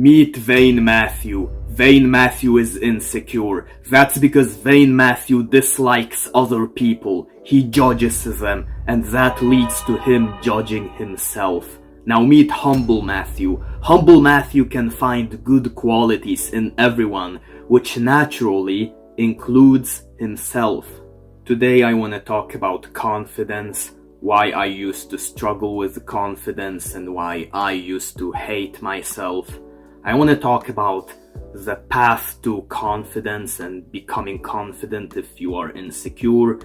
Meet Vain Matthew. Vain Matthew is insecure. That's because Vain Matthew dislikes other people. He judges them, and that leads to him judging himself. Now meet Humble Matthew. Humble Matthew can find good qualities in everyone, which naturally includes himself. Today I want to talk about confidence, why I used to struggle with confidence and why I used to hate myself. I want to talk about the path to confidence and becoming confident if you are insecure.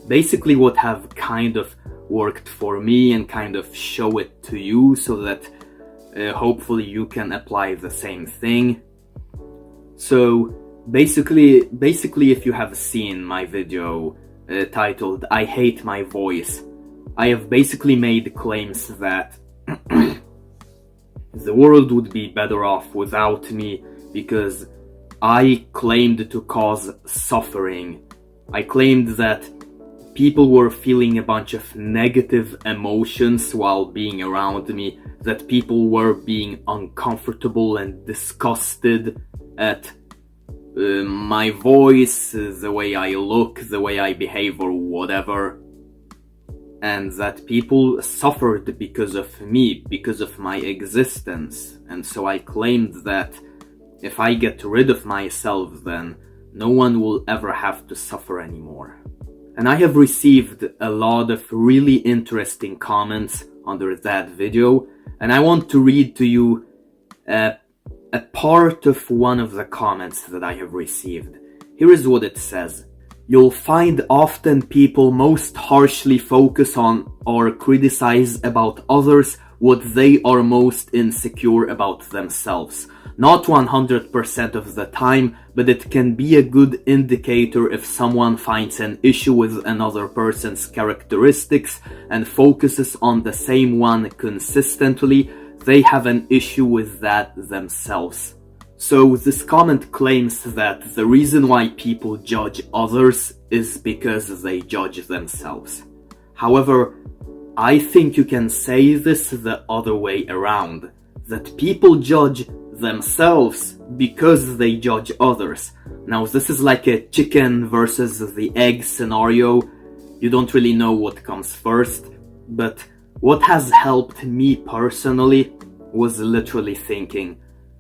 Basically what have kind of worked for me and kind of show it to you so that hopefully you can apply the same thing. So basically if you have seen my video titled I Hate My Voice, I have basically made claims that the world would be better off without me because I claimed to cause suffering. I claimed that people were feeling a bunch of negative emotions while being around me, that people were being uncomfortable and disgusted at my voice, the way I look, the way I behave or whatever. And that people suffered because of me, because of my existence. And so I claimed that if I get rid of myself, then no one will ever have to suffer anymore. And I have received a lot of really interesting comments under that video, and I want to read to you a part of one of the comments that I have received. Here is what it says. You'll find often people most harshly focus on or criticize about others what they are most insecure about themselves. Not 100% of the time, but it can be a good indicator if someone finds an issue with another person's characteristics and focuses on the same one consistently, they have an issue with that themselves. So this comment claims that the reason why people judge others is because they judge themselves. However, I think you can say this the other way around, that people judge themselves because they judge others. Now this is like a chicken versus the egg scenario. You don't really know what comes first, but what has helped me personally was literally thinking,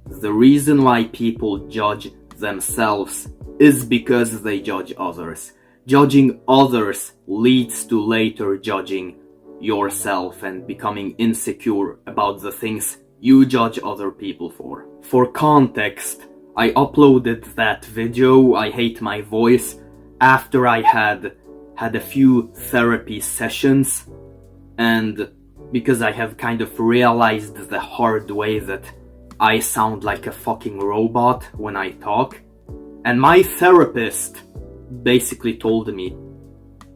the reason why people judge themselves is because they judge others. Judging others leads to later judging yourself and becoming insecure about the things you judge other people for. For context, I uploaded that video, I Hate My Voice, after I had a few therapy sessions, and because I have kind of realized the hard way that I sound like a fucking robot when I talk. And my therapist basically told me,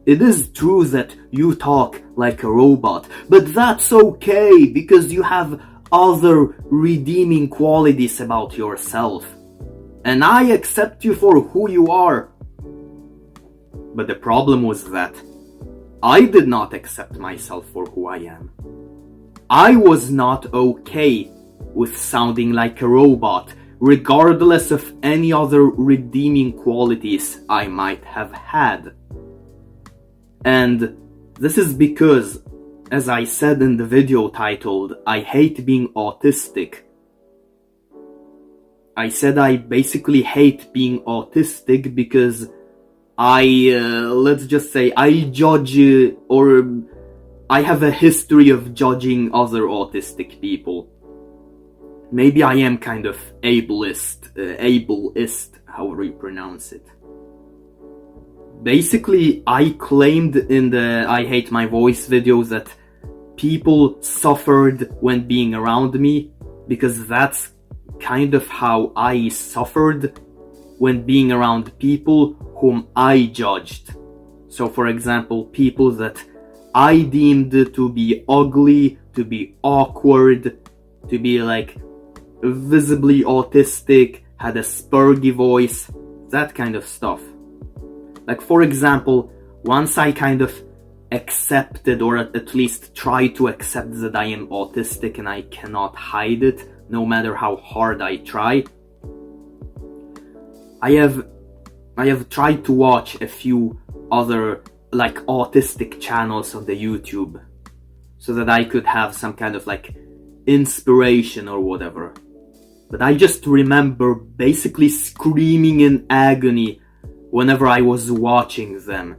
it is true that you talk like a robot, but that's okay because you have other redeeming qualities about yourself. And I accept you for who you are. But the problem was that I did not accept myself for who I am. I was not okay with sounding like a robot, regardless of any other redeeming qualities I might have had. And this is because, as I said in the video titled, I hate being autistic. I said I basically hate being autistic because let's just say, I judge or I have a history of judging other autistic people. Maybe I am kind of ableist, however you pronounce it. Basically, I claimed in the I Hate My Voice video that people suffered when being around me because that's kind of how I suffered when being around people whom I judged. So for example, people that I deemed to be ugly, to be awkward, to be like visibly autistic, had a spurgy voice, that kind of stuff. Like for example, once I kind of accepted or at least tried to accept that I am autistic and I cannot hide it, no matter how hard I try. I have tried to watch a few other like autistic channels on the YouTube so that I could have some kind of like inspiration or whatever. But I just remember basically screaming in agony whenever I was watching them.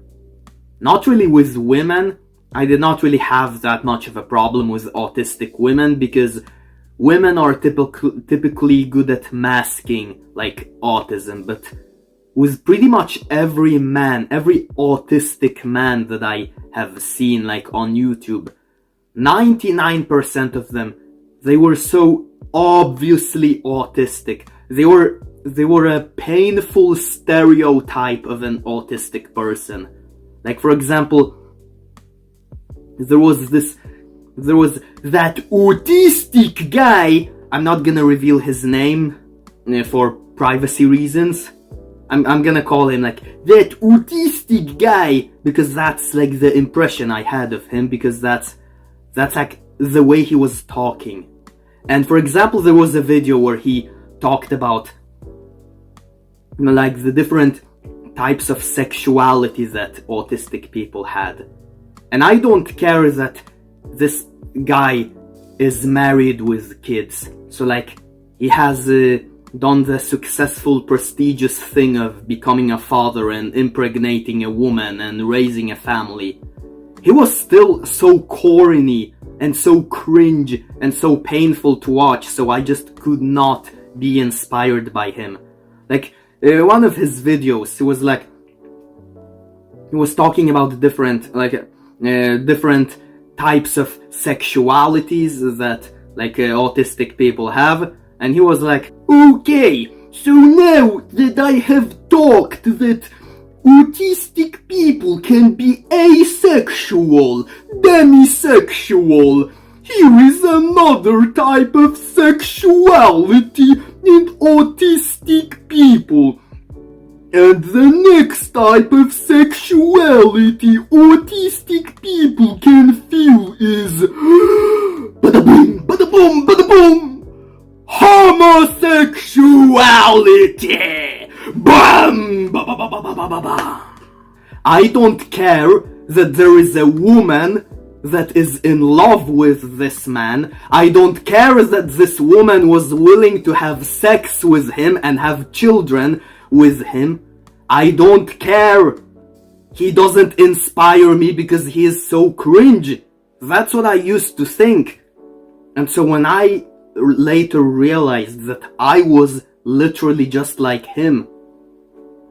Not really with women. I did not really have that much of a problem with autistic women because women are typically good at masking like autism, but with pretty much every man, every autistic man that I have seen like on YouTube, 99% of them, they were so obviously autistic. They were a painful stereotype of an autistic person. Like, for example, there was that autistic guy. I'm not gonna reveal his name for privacy reasons. I'm gonna call him like that autistic guy because that's like the impression I had of him, because that's like the way he was talking. And for example, there was a video where he talked about like the different types of sexuality that autistic people had. And I don't care that this guy is married with kids. So like he has done the successful, prestigious thing of becoming a father and impregnating a woman and raising a family. He was still so corny and so cringe and so painful to watch, so I just could not be inspired by him. Like, one of his videos, he was talking about different types of sexualities that like autistic people have, and he was like, okay, so now that I have talked that autistic people can be asexual, demisexual, here is another type of sexuality in autistic people. And the next type of sexuality autistic people can feel is bada boom, bada boom, bada boom, homosexuality. Bam! Ba, ba, ba, ba, ba, ba, ba. I don't care that there is a woman that is in love with this man. I don't care that this woman was willing to have sex with him and have children with him. I don't care. He doesn't inspire me because he is so cringe. That's what I used to think. And so when I later realized that I was literally just like him,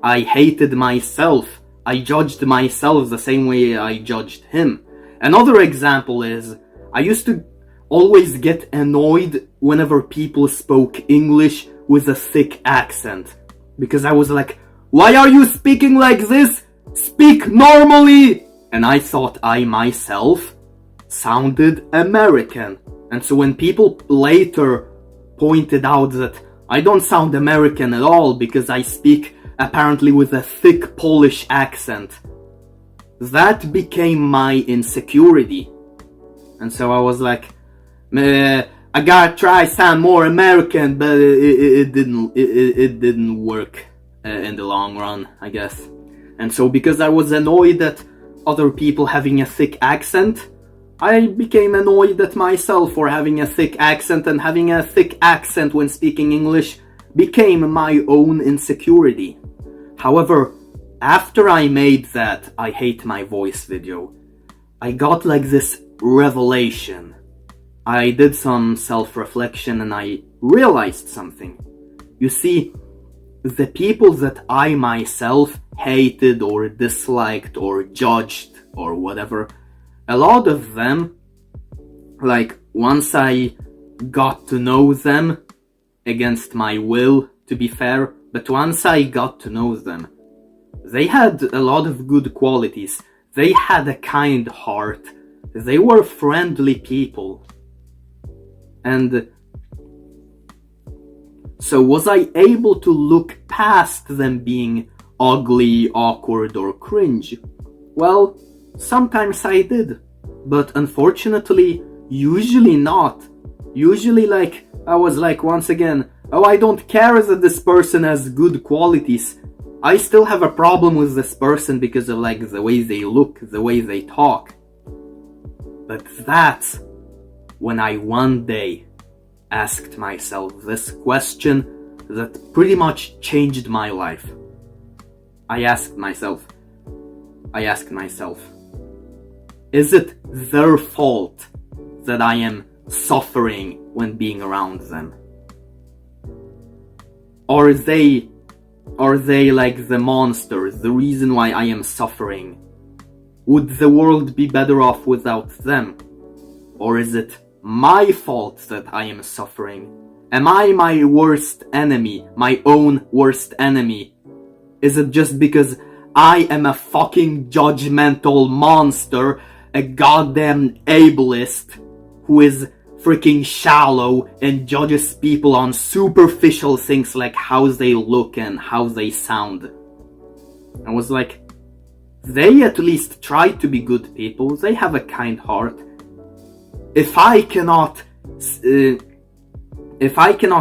I hated myself. I judged myself the same way I judged him. Another example is, I used to always get annoyed whenever people spoke English with a thick accent. Because I was like, why are you speaking like this? Speak normally! And I thought I myself sounded American. And so when people later pointed out that I don't sound American at all because I speak apparently with a thick Polish accent, that became my insecurity. And so I was like, I gotta try sound more American, but it didn't work in the long run, I guess. And so because I was annoyed at other people having a thick accent, I became annoyed at myself for having a thick accent, and having a thick accent when speaking English became my own insecurity. However, after I made that I hate my voice video, I got like this revelation. I did some self-reflection and I realized something. You see, the people that I myself hated or disliked or judged or whatever, a lot of them, like once I got to know them, against my will to be fair, but once I got to know them, they had a lot of good qualities. They had a kind heart. They were friendly people. And so was I able to look past them being ugly, awkward, or cringe? Well, sometimes I did. But unfortunately, usually not. usually like, I was like, once again, oh, I don't care that this person has good qualities. I still have a problem with this person because of like the way they look, the way they talk. But that's when I one day asked myself this question that pretty much changed my life. I asked myself, is it their fault that I am suffering when being around them? Or are they like the monsters, the reason why I am suffering? Would the world be better off without them? Or is it my fault that I am suffering? Am I my worst enemy, my own worst enemy? Is it just because I am a fucking judgmental monster, a goddamn ableist who is freaking shallow and judges people on superficial things like how they look and how they sound? I was like, they at least try to be good people, they have a kind heart. If I cannot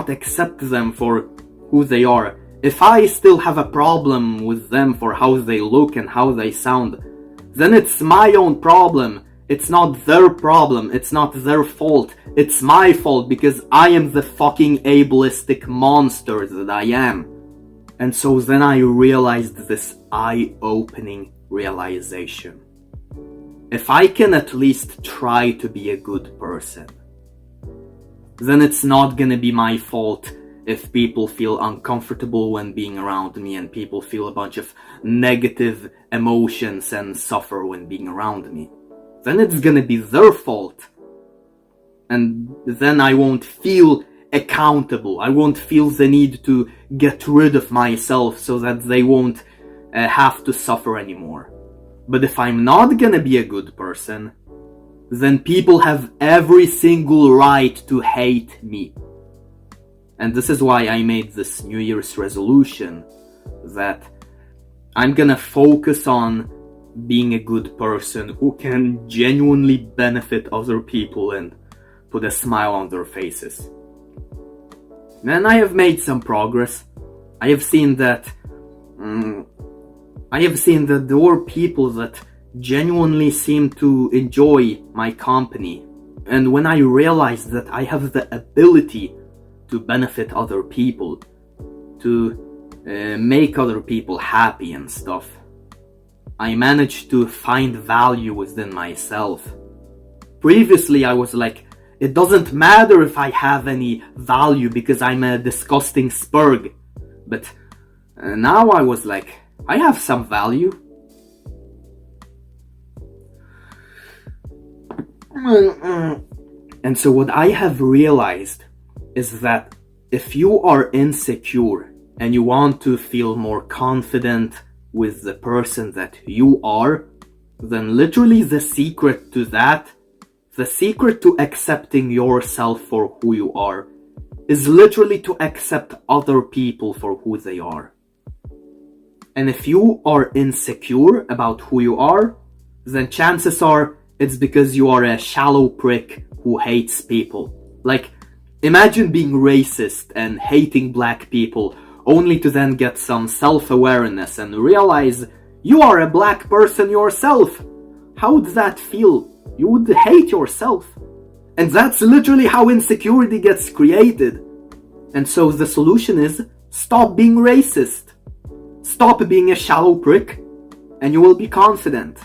accept them for who they are, if I still have a problem with them for how they look and how they sound, then it's my own problem. It's not their problem, it's not their fault, it's my fault because I am the fucking ableistic monster that I am. And so then I realized this eye-opening realization. If I can at least try to be a good person, then it's not gonna be my fault if people feel uncomfortable when being around me and people feel a bunch of negative emotions and suffer when being around me. Then it's gonna be their fault. And then I won't feel accountable. I won't feel the need to get rid of myself so that they won't have to suffer anymore. But if I'm not gonna be a good person, then people have every single right to hate me. And this is why I made this New Year's resolution that I'm gonna focus on being a good person who can genuinely benefit other people and put a smile on their faces. And I have made some progress. I have seen that there were people that genuinely seem to enjoy my company. And when I realized that I have the ability to benefit other people, to make other people happy and stuff, I managed to find value within myself. Previously I was like, it doesn't matter if I have any value because I'm a disgusting spurg. But now I was like, I have some value. And so what I have realized is that if you are insecure and you want to feel more confident with the person that you are, then literally the secret to accepting yourself for who you are, is literally to accept other people for who they are. And if you are insecure about who you are, then chances are it's because you are a shallow prick who hates people. Like, imagine being racist and hating black people only to then get some self-awareness and realize you are a black person yourself. How would that feel? You would hate yourself. And that's literally how insecurity gets created. And so the solution is, stop being racist. Stop being a shallow prick, and you will be confident.